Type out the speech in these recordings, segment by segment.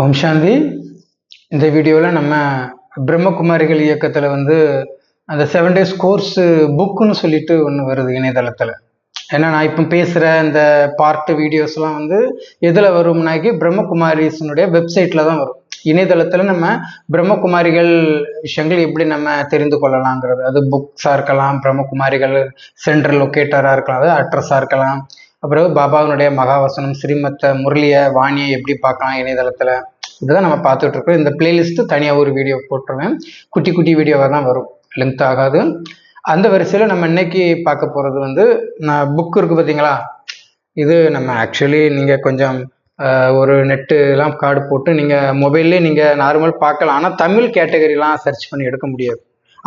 ஓம் சாந்தி. இந்த வீடியோவில் நம்ம பிரம்மகுமாரிகள் இயக்கத்தில் அந்த 7 days கோர்ஸ் புக்குன்னு சொல்லிட்டு ஒன்று வருது இணையதளத்தில். ஏன்னா நான் இப்போ பேசுகிற இந்த பார்ட் வீடியோஸ்லாம் எதில் வரும்னாக்கி பிரம்மகுமாரிஸனுடைய வெப்சைட்டில் தான் வரும். இணையதளத்தில் நம்ம பிரம்மகுமாரிகள் விஷயங்கள் எப்படி நம்ம தெரிந்து கொள்ளலாங்கிறது, அது புக்ஸாக இருக்கலாம், பிரம்மகுமாரிகள் சென்ட்ரல் லொக்கேட்டராக இருக்கலாம், அது அட்ரஸாக இருக்கலாம், அப்புறம் பாபாவினுடைய மகாவசனம் ஸ்ரீமத்த முரளிய வாணியை எப்படி பார்க்கலாம் இணையதளத்தில், இதுதான் நம்ம பார்த்துட்டு இருக்கோம். இந்த பிளேலிஸ்ட்டு தனியாக ஒரு வீடியோ போட்டுருவேன், குட்டி குட்டி வீடியோவாக தான் வரும், லென்த் ஆகாது. அந்த வரிசையில் நம்ம இன்னைக்கு பார்க்க போகிறது நான் புக் இருக்குது பார்த்தீங்களா, இது நம்ம ஆக்சுவலி நீங்கள் கொஞ்சம் ஒரு நெட்டுலாம் கார்டு போட்டு நீங்கள் மொபைல்லே நீங்கள் நார்மல் பார்க்கலாம். ஆனால் தமிழ் கேட்டகரிலாம் சர்ச் பண்ணி எடுக்க முடியாது.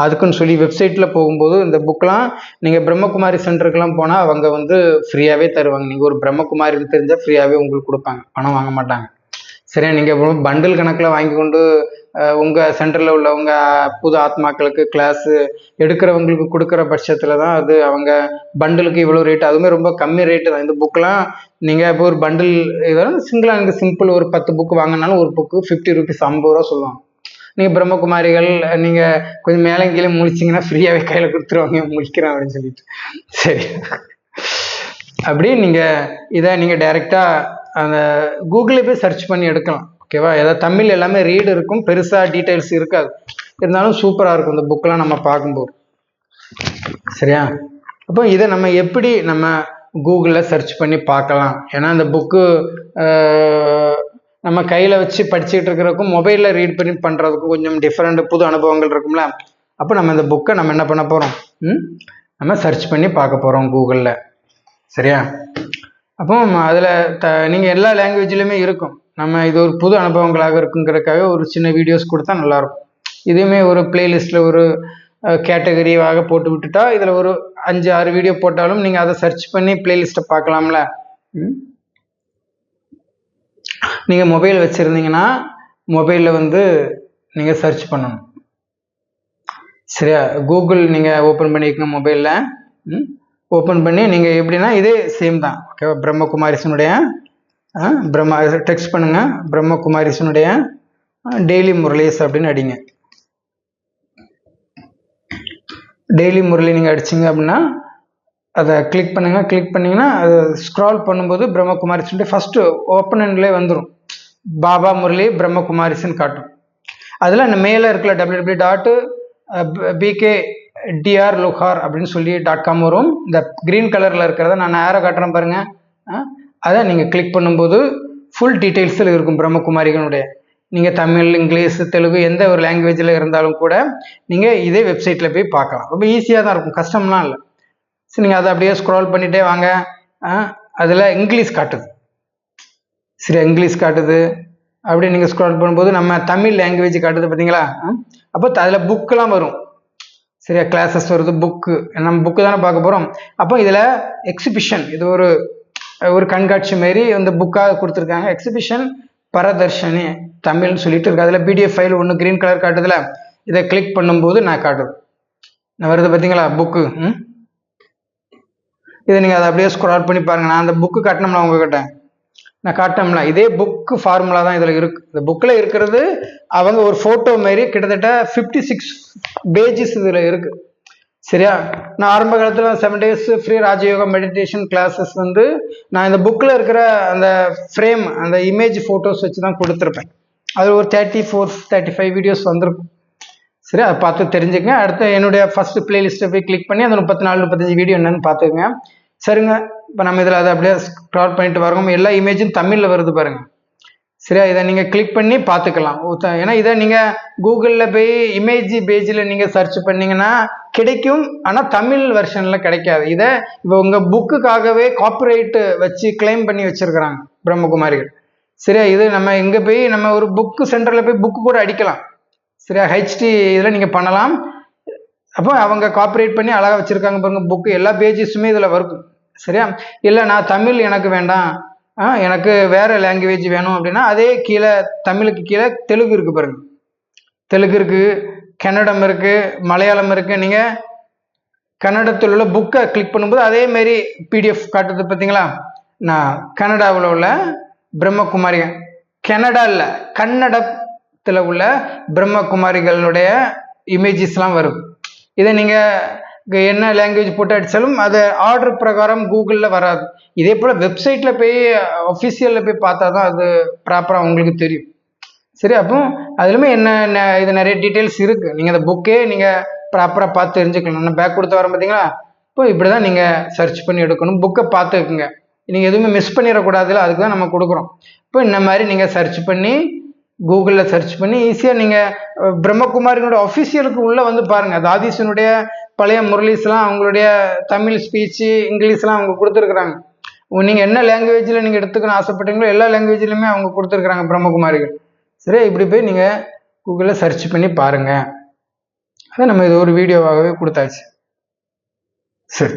அதுக்குன்னு சொல்லி வெப்சைட்டில் போகும்போது இந்த புக்கெலாம் நீங்கள் பிரம்மகுமாரி சென்டருக்கெலாம் போனால் அவங்க ஃப்ரீயாகவே தருவாங்க. நீங்கள் ஒரு பிரம்மகுமாரின்னு தெரிஞ்சால் ஃப்ரீயாகவே உங்களுக்கு கொடுப்பாங்க, பணம் வாங்க மாட்டாங்க. சரியா? நீங்கள் பண்டில் கணக்கில் வாங்கி கொண்டு உங்கள் சென்டரில் உள்ளவங்க புது ஆத்மாக்களுக்கு கிளாஸு எடுக்கிறவங்களுக்கு கொடுக்குற பட்சத்தில் தான் அது அவங்க பண்டிலுக்கு இவ்வளோ ரேட்டு, அதுவுமே ரொம்ப கம்மி ரேட்டு தான். இந்த புக்கெலாம் நீங்கள் இப்போ ஒரு பண்டில் இதெல்லாம் சிங்கிளாக எனக்கு சிம்பிள் ஒரு 10 புக்கு வாங்கினாலும் ஒரு புக்கு 50 rupees 50 ரூபா சொல்லுவாங்க. நீங்கள் பிரம்மகுமாரிகள் நீங்கள் கொஞ்சம் மேலே கீழே முழிச்சிங்கன்னா ஃப்ரீயாகவே கையில் கொடுத்துருவாங்க, முழிக்கிறேன் அப்படின்னு சொல்லிட்டு. சரி, அப்படி நீங்கள் இதை நீங்கள் டைரெக்டாக அந்த கூகுளில் போய் சர்ச் பண்ணி எடுக்கலாம். ஓகேவா? ஏதாவது தமிழ் எல்லாமே ரீடு இருக்கும், பெருசாக டீட்டெயில்ஸ் இருக்காது, இருந்தாலும் சூப்பராக இருக்கும் இந்த புக்கெலாம் நம்ம பார்க்கும்போது. சரியா? அப்போ இதை நம்ம எப்படி நம்ம கூகுளில் சர்ச் பண்ணி பார்க்கலாம்? ஏன்னா இந்த புக்கு நம்ம கையில் வச்சு படிச்சுக்கிட்டு இருக்கிறதுக்கும் மொபைலில் ரீட் பண்ணி பண்ணுறதுக்கும் கொஞ்சம் டிஃப்ரெண்ட் புது அனுபவங்கள் இருக்கும்ல. அப்போ நம்ம இந்த புக்கை நம்ம என்ன பண்ண போகிறோம், நம்ம சர்ச் பண்ணி பார்க்க போகிறோம் கூகுளில். சரியா? அப்போ அதில் நீங்கள் எல்லா லாங்குவேஜ்லையுமே இருக்கும். நம்ம இது ஒரு புது அனுபவங்களாக இருக்குங்கிறதுக்காக ஒரு சின்ன வீடியோஸ் கொடுத்தா நல்லாயிருக்கும். இதுவுமே ஒரு பிளேலிஸ்ட்டில் ஒரு கேட்டகரியாக போட்டு விட்டுட்டா இதில் ஒரு 5-6 வீடியோ போட்டாலும் நீங்கள் அதை சர்ச் பண்ணி பிளேலிஸ்ட்டை பார்க்கலாம்ல. நீங்கள் மொபைல் வச்சுருந்தீங்கன்னா மொபைலில் நீங்கள் சர்ச் பண்ணணும். சரியா? கூகுள் நீங்கள் ஓப்பன் பண்ணிக்கங்க, மொபைலில் ஓப்பன் பண்ணி நீங்கள் எப்படின்னா இதே சேம் தான். ஓகேவா? பிரம்மகுமாரிஸனுடைய டெக்ஸ்ட் பண்ணுங்கள், பிரம்மகுமாரிஸனுடைய டெய்லி முரளிஸ் அப்படின்னு அடிங்க. டெய்லி முரளி நீங்கள் அடிச்சிங்க அப்படின்னா அதை கிளிக் பண்ணுங்கள். கிளிக் பண்ணிங்கன்னா அது ஸ்க்ரால் பண்ணும்போது பிரம்மகுமாரிஸுடைய ஃபஸ்ட்டு ஓப்பன்லேயே வந்துடும், பாபா முரளி பிரம்மகுமாரிஸ்ன்னு காட்டும். அதில் அந்த மேலே இருக்கல www.bkdrlokhar அப்படின்னு சொல்லி .com வரும். இந்த க்ரீன் கலரில் இருக்கிறத நான் நேராக காட்டுறேன் பாருங்கள். அதை நீங்கள் கிளிக் பண்ணும்போது ஃபுல் டீட்டெயில்ஸில் இருக்கும் பிரம்மகுமாரிகளுடைய. நீங்கள் தமிழ், இங்கிலீஷ், தெலுங்கு எந்த ஒரு லாங்குவேஜில் இருந்தாலும் கூட நீங்கள் இதே வெப்சைட்டில் போய் பார்க்கலாம். ரொம்ப ஈஸியாக தான் இருக்கும், கஷ்டம்லாம் இல்லை. சரி, நீங்கள் அதை அப்படியே ஸ்க்ரால் பண்ணிகிட்டே வாங்க. அதில் இங்கிலீஷ் காட்டுது. சரி, இங்கிலீஷ் காட்டுது. அப்படி நீங்கள் ஸ்க்ரால் பண்ணும்போது நம்ம தமிழ் லாங்குவேஜ் காட்டுது பார்த்தீங்களா? அப்போ அதில் புக்கெலாம் வரும். சரியா? கிளாஸஸ் வருது, புக்கு, நம்ம புக்கு தானே பார்க்க போகிறோம். அப்போ இதில் எக்ஸிபிஷன், இது ஒரு கண்காட்சி மாரி இந்த புக்காக கொடுத்துருக்காங்க. எக்ஸிபிஷன் பரதர்ஷனி தமிழ்னு சொல்லிட்டு இருக்கு. அதில் பிடிஎஃப் ஃபைல் ஒன்று க்ரீன் கலர் காட்டுதுல, இதை கிளிக் பண்ணும்போது நான் காட்டுது, நான் வருது பார்த்தீங்களா புக்கு. இதை நீங்கள் அதை அப்படியே ஸ்க்ரால் பண்ணி பாருங்கள். நான் அந்த புக்கு காட்டினோம்ல உங்ககிட்ட, நான் காட்டினோம்ல இதே புக்கு ஃபார்முலா தான் இதில் இருக்குது. இந்த புக்கில் இருக்கிறது அவங்க ஒரு ஃபோட்டோ மாரி கிட்டத்தட்ட 56 பேஜஸ் இதில் இருக்குது. சரியா? நான் ஆரம்ப காலத்தில் 7 days free Raja Yoga meditation classes நான் இந்த புக்கில் இருக்கிற அந்த ஃப்ரேம், அந்த இமேஜ் ஃபோட்டோஸ் வச்சு தான் கொடுத்துருப்பேன். அது ஒரு 34-35 வீடியோஸ் வந்திருக்கும். சரி, அதை பார்த்து தெரிஞ்சுக்கங்க. அடுத்து என்னுடைய ஃபஸ்ட்டு பிளேலிஸ்ட்டை போய் கிளிக் பண்ணி அந்த 34-35 வீடியோ என்னன்னு பார்த்துக்குங்க. சரிங்க, இப்போ நம்ம இதில் அதை அப்படியே ஸ்க்ரால் பண்ணிட்டு வரோம். எல்லா இமேஜும் தமிழில் வருது பாருங்கள். சரியா? இதை நீங்கள் கிளிக் பண்ணி பார்த்துக்கலாம். ஏன்னா இதை நீங்கள் கூகுளில் போய் இமேஜ் பேஜில் நீங்கள் சர்ச் பண்ணிங்கன்னா கிடைக்கும், ஆனால் தமிழ் வெர்ஷனில் கிடைக்காது. இதை இப்போ உங்கள் புக்குக்காகவே காப்பிரைட்டு வச்சு கிளைம் பண்ணி வச்சுருக்கிறாங்க பிரம்மகுமாரிகள். சரியா? இது நம்ம இங்கே போய் நம்ம ஒரு புக்கு சென்டரில் போய் புக்கு கூட அடிக்கலாம். சரியா? ஹெச்டி இதில் நீங்கள் பண்ணலாம். அப்போ அவங்க காப்பிரைட் பண்ணி அழகாக வச்சுருக்காங்க பாருங்கள் புக்கு, எல்லா பேஜஸுமே இதில் வரும். சரியா? இல்லை நான் தமிழ் எனக்கு வேண்டாம், எனக்கு வேறு லாங்குவேஜ் வேணும் அப்படின்னா அதே கீழே தமிழுக்கு கீழே தெலுங்கு இருக்குது பாருங்கள். தெலுங்கு இருக்குது, கன்னடம் இருக்குது, மலையாளம் இருக்குது. நீங்கள் கன்னடத்தில் உள்ள புக்கை கிளிக் பண்ணும்போது அதேமாரி பிடிஎஃப் காட்டுது பார்த்தீங்களா? நான் கன்னடாவில் உள்ள பிரம்மகுமாரி கன்னடாவில் கன்னடத்தில் உள்ள பிரம்மகுமாரிகளுடைய இமேஜஸ்லாம் வரும். இதை நீங்கள் என்ன லாங்குவேஜ் போட்டு அடித்தாலும் அது ஆர்டர் பிரகாரம் கூகுளில் வராது. இதே போல் வெப்சைட்டில் போய் அஃபிஷியலில் போய் பார்த்தா தான் அது ப்ராப்பராக உங்களுக்கு தெரியும். சரி, அப்போ அதுலேயுமே என்ன இது நிறைய டீட்டெயில்ஸ் இருக்குது. நீங்கள் அந்த புக்கே நீங்கள் ப்ராப்பராக பார்த்து தெரிஞ்சுக்கலாம். நான் பேக் கொடுத்து வரேன் பார்த்தீங்களா? இப்போ இப்படி தான் நீங்கள் சர்ச் பண்ணி எடுக்கணும். புக்கை பார்த்துக்குங்க, நீங்கள் எதுவுமே மிஸ் பண்ணிடக்கூடாதுல, அதுக்கு தான் நம்ம கொடுக்குறோம். இப்போ இந்த மாதிரி நீங்கள் சர்ச் பண்ணி கூகுளில் சர்ச் பண்ணி ஈஸியாக நீங்கள் பிரம்மகுமாரினோட அஃபிஷியலுக்கு உள்ளே வந்து பாருங்கள். தாதீசனுடைய பழைய முரளிஸ்லாம் அவங்களுடைய தமிழ் ஸ்பீச்சு இங்கிலீஷ்லாம் அவங்க கொடுத்துருக்குறாங்க. நீங்கள் என்ன லாங்குவேஜில் நீங்கள் எடுத்துக்கணும் ஆசைப்பட்டீங்களோ எல்லா லாங்குவேஜ்லையுமே அவங்க கொடுத்துருக்குறாங்க பிரம்மகுமாரிகள். சரி, இப்படி போய் நீங்கள் கூகுளில் சர்ச் பண்ணி பாருங்கள். அதை நம்ம இது ஒரு வீடியோவாகவே கொடுத்தாச்சு. சரி.